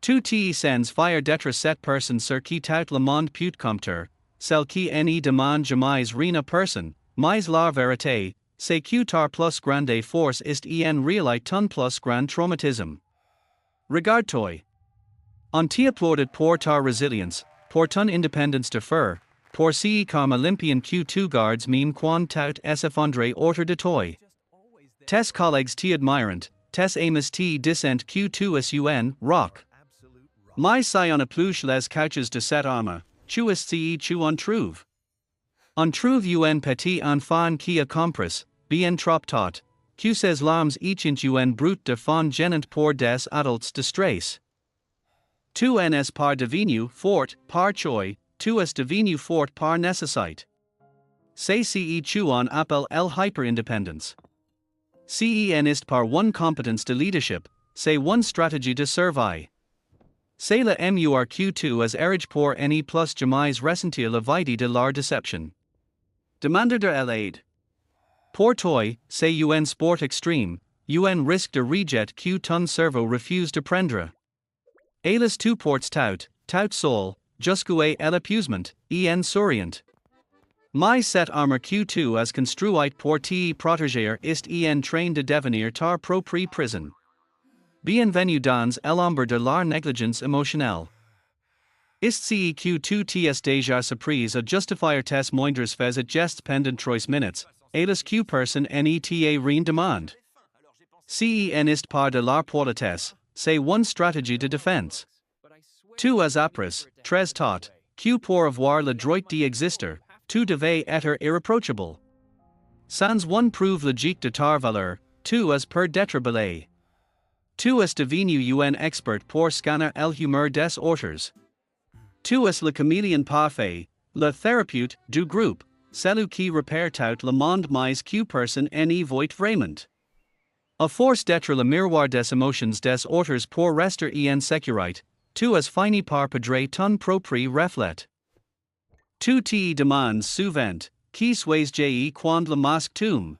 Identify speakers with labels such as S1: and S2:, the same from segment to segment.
S1: Tout sens fire d'être cette personne sur qui tout le monde peut compter, celle qui ne demande jamais rien à personne, mais la vérité, c'est que tar plus grande force ist en réalité ton plus grand traumatisme. Regarde-toi. On t'applaudit pour ta résilience, pour ton indépendance de fer, pour ce comme olympian que tu gardes même quand tout s'effondre autour de toi. Tes collègues t'admirent, tes amis te disent que tu es un rock. Mais si on épluche les couches de cette arme, tu es ce tu en trouves. On trouve un petit enfant qui a compris, bien trop tôt, que ses larmes étaient un brut de fond gênant pour des adultes de stress. Tu n'es pas devenu fort par choix, tu es devenu fort par nécessité. C'est ce tu on appelle l'hyperindépendance. Cen est par one compétence de leadership, c'est one stratégie de survie. C'est la murq tu as érigé pour ne plus jamais ressentir la vérité de leur déception. Demander de l'aide. Pour toi, c'est un sport extrême, un risque de rejet que ton cerveau refuse de prendre. Hélas tu portes tout seul, jusqu'à l'épuisement, en souriant. Mais cette armure que tu as construite pour te protéger est en train de devenir ta propre prison. Bienvenue dans l'ombre de la négligence émotionnelle. Ist ce que tu t'es déjà surprise à justifier tes moindres faits et gestes pendant 3 minutes, hélas que personne ne te rien demande. Cen est pas de la politesse, c'est une stratégie de défense. Tu as appris, très tôt, que pour avoir le droit d'exister, tu devais être irréprochable. Sans one preuve logique de ta valeur, tu es per d'être belé. Tu es devenu un expert pour scanner l'humeur des autres. Tu es le caméléon parfait, le thérapeute du groupe, celui qui repère tout le monde mais que personne ne voit vraiment. À force d'être le miroir des émotions des autres pour rester en sécurité, tu as fini par perdre ton propre reflet. Tu te demandes souvent, qui suis-je quand le masque tombe?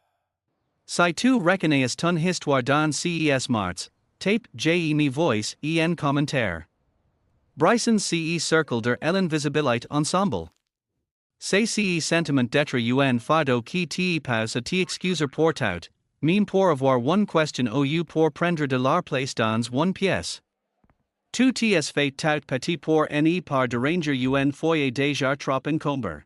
S1: Si tu reconnais ton histoire dans ces marts, tape mi voice en commentaire. Bryson ce cercle de l'invisibilité ensemble. C'est ce sentiment d'être un fardeau qui te pousse à t'excuser pour tout, même pour avoir une question ou pour prendre de la place dans une pièce. Tu t'es fait tout petit pour ne pas déranger un foyer déjà trop encombré.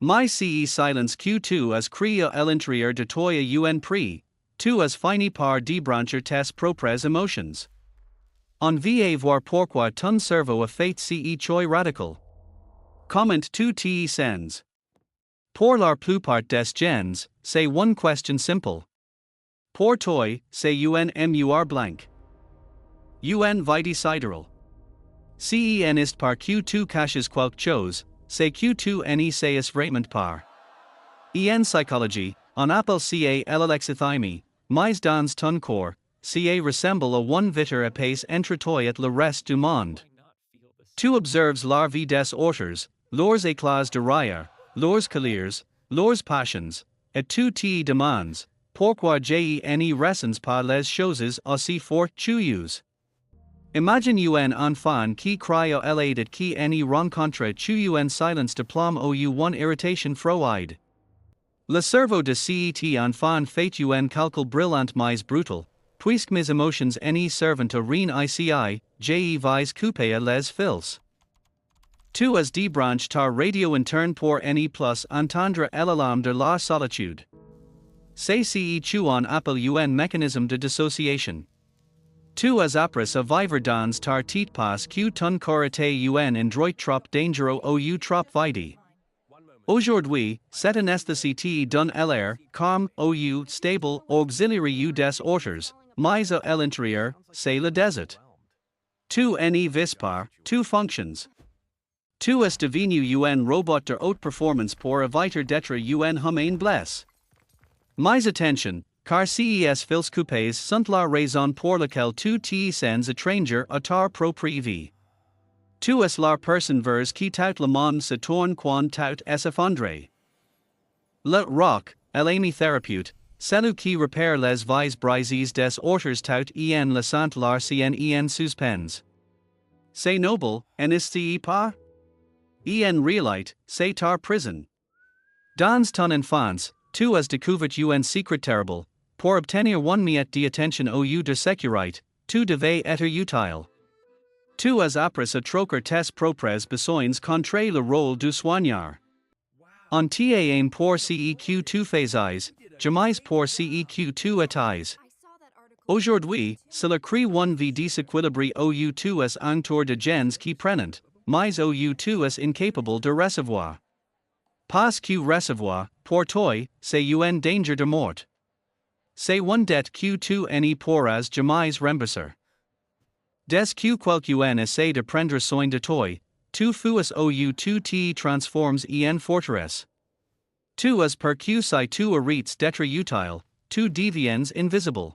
S1: Mais ce silence que tu as créé à l'intérieur de toi un prix, tu as fini par débrancher tes propres émotions. On va voir pourquoi ton cerveau a fait ce choix radical. Comment tu te sens? Pour la plupart des gens, c'est une question simple. Pour toi, c'est un mur blanc. Un vide sidéral. Cen est par que tu caches quelque chose, c'est que tu ne sais vraiment pas. En psychologie, on appelle ca l'alexithymie, mais dans ton corps, ca ressemble à une vitre épaisse entre toi et le reste du monde. Tu observes la vie des autres, leurs éclats de rire, leurs colères, leurs passions, et tu te demandes, pourquoi je ne ressens pas les choses aussi fort que Imagine un enfant qui crie à l'aide et qui ne rencontre un silence de plomb ou une irritation froide. Le cerveau de cet enfant fait un calcul brillant mais brutal, puisque mes émotions ne servent à rien ici, je vais couper les fils. Tu as débranché ta radio interne pour ne plus entendre l'alarme de la solitude. C'est ce tu on appelle un mécanisme de dissociation. Tu as appris à vivre dans ta tête parce que ton corps était un endroit trop dangereux ou trop vide. Aujourd'hui, cette anesthésie donne l'air, calme ou stable auxiliary des autres, mais à l'intérieur, c'est le désert. Tu ne vis pas, tu fonctions. Tu es devenu un robot de haute performance pour éviter d'être un humain blessé. Mais attention, car ces fils coupés sont la raison pour laquelle tu te sens étranger à ta propre vie. Tu es la personne vers qui tout le monde se tourne quand tout s'effondre. Le rock, l'ami thérapeute, celui qui repère les vies brisées des autres tout en laissant l'air en suspens. say noble, NSCE pas? En realite, say tar prison. Dans ton enfance, tu as découvert un secret terrible, pour obtenir one miette d'attention au de sécurité, tu devais être utile. Tu as appris à troquer tes propres besoins contre le rôle du soigneur. En t'aim pour ceq tu faisais, jamais pour ceq tu étais. Aujourd'hui, c'est le cri one vie déséquilibré au tu es entour de gens qui prennent, mais au tu es incapable de recevoir. Parce que recevoir, pour toi, c'est un danger de mort. C'est one dette que tu ne pourras jamais rembourser. Des que quelqu'un essaie de prendre soin de toi, tu fus au tu te transformes en forteresse. Tu as per que si tu arrêtes d'être utile, tu deviens invisible.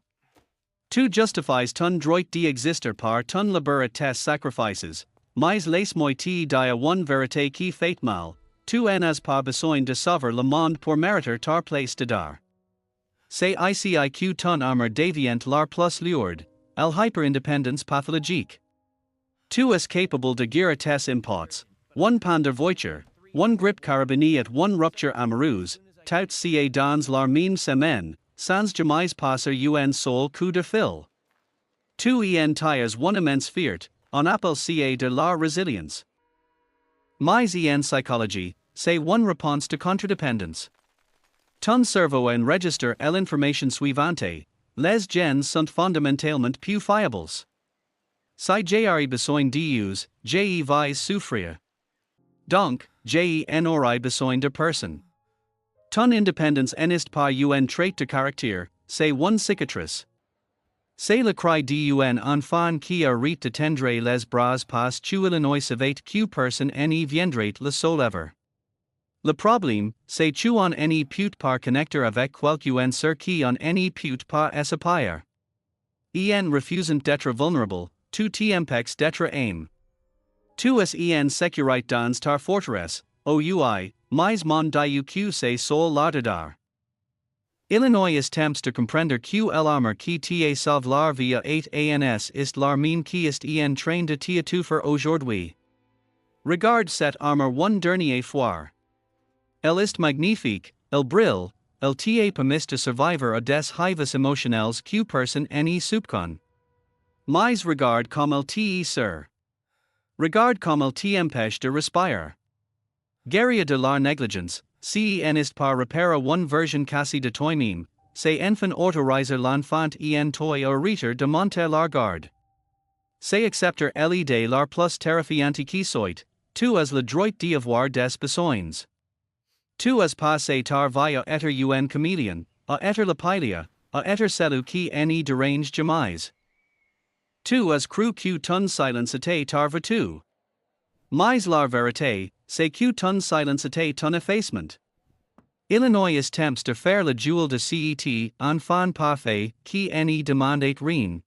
S1: Tu justifies ton droit d'exister par ton labeur et tes sacrifices, mais laisse-moi te dire une vérité qui fait mal, tu n'as pas besoin de sauver le monde pour mériter ta place de dar. C'est ici que ton armure devient l'art plus lourde, l'hyper-indépendance pathologique. Tu es capable de guérir tes impôts, one pan de voiture, one grip carabinier et one rupture amoureuse, tout ca dans la même semaine, sans jamais passer un seul coup de fil. Tu en tires one immense fiat, on appelle ca de la résilience. Mais en psychologie, c'est one réponse de contradépendance. Ton cerveau enregistre l'information suivante, les gens sont fondamentalement plus fiables. Si j'ai besoin d'eux, j'ai vais souffrir. Donc, j'ai n'aurai besoin de personne. Ton indépendance n'est pas un trait de caractère, c'est une cicatrice. C'est le cri d'un enfant qui arrête de tendre les bras parce que il savait que personne ne viendrait le soulever. Le problème, c'est que on ne peut pas connecter avec quelqu'un sur qui on ne peut pas s'appuyer. En refusant d'être vulnérable, tu t'empêches d'être aimé. Tu es en sécurité dans ta forteresse, OUI, mais mon Dieu que c'est sol l'ardeur. Illinois est temps de comprendre que l'armure qui te sauve la vie est ans est l'armine qui est en train de t'étouffer aujourd'hui. Regarde cette armure one dernier fois. Elle est magnifique, elle brille, elle te permet de survivre à des hives émotionnels que personne ne soupçonne. Mais regarde comme elle te sert. Regarde comme elle t'empêche de respirer. Guerrier de la négligence, c'en est par repérer one version cassée de toi-même, c'est enfin autoriser l'enfant en toi à arrêter de monter la garde. C'est accepter l'idée la plus terrifiante qui soit, tu as le droit d'avoir des besoins. Tu as passé ta vie à être un caméléon, à être la pilia, à être celui qui ne dérange jamais. Tu as cru que ton silence était ta vertu. Mais la vérité, c'est que ton silence était ton effacement. Illinois est temps de faire le duel de cet enfant parfait qui ne demandait rien.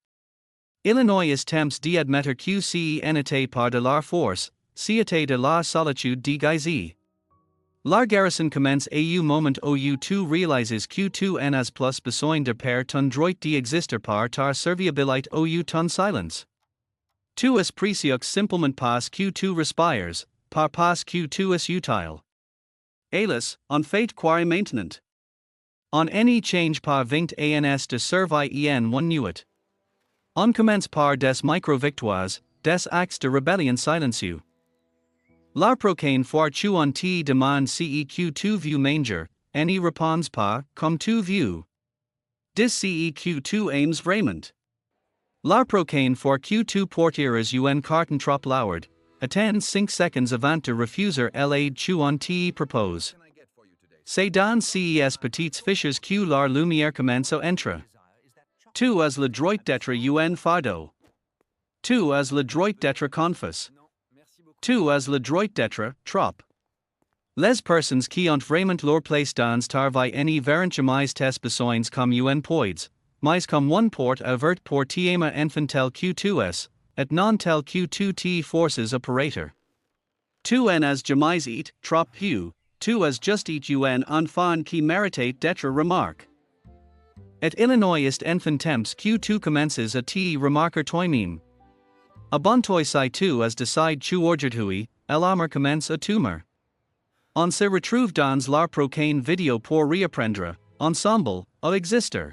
S1: Illinois est temps d'admettre que ce n'était pas de la force, c'était de la solitude déguisée. La garrison commence au moment où tu réalises que tu n'as plus besoin de perdre ton droit d'exister par ta serviabilité au ton silence. Tu es précieux simplement parce que tu respires, pas parce que tu es utile. Hélas, en fait quoi maintenant? On ne change pas 20 ans de survie en one nuit. On commence par des micro-victoires, des actes de rébellion silencieux. La prochaine fois tu on te demande ceq tu veux manger, ne réponds pas, comme tu veux. Dis ceq tu aimes vraiment. La prochaine fois que tu porteras un carton trop lourd, attends 5 secondes avant de refuser l'aide que on te propose. C'est dans ces petites fiches que la lumière commence à entrer. Tu as le droit d'être un fardeau. Tu as le droit d'être confus. Tu as le droit d'être trop. Les personnes qui ont vraiment leur place dans ta vie ne verront jamais tes besoins comme un poids, mais comme one porte ouverte pour t'aimer infantile que tu es, et non tel que tu te forces à paraître. Tu n'as jamais été trop peu, tu as juste été un enfant qui méritait d'être remarqué. Et Illinois est enfin temps que tu commences à te remarquer toi-même. Abontoi sai tu as decide tu orgertui, elamer commence a tumor. On se retrouve dans la prochaine vidéo pour reapprendre, ensemble, à exister.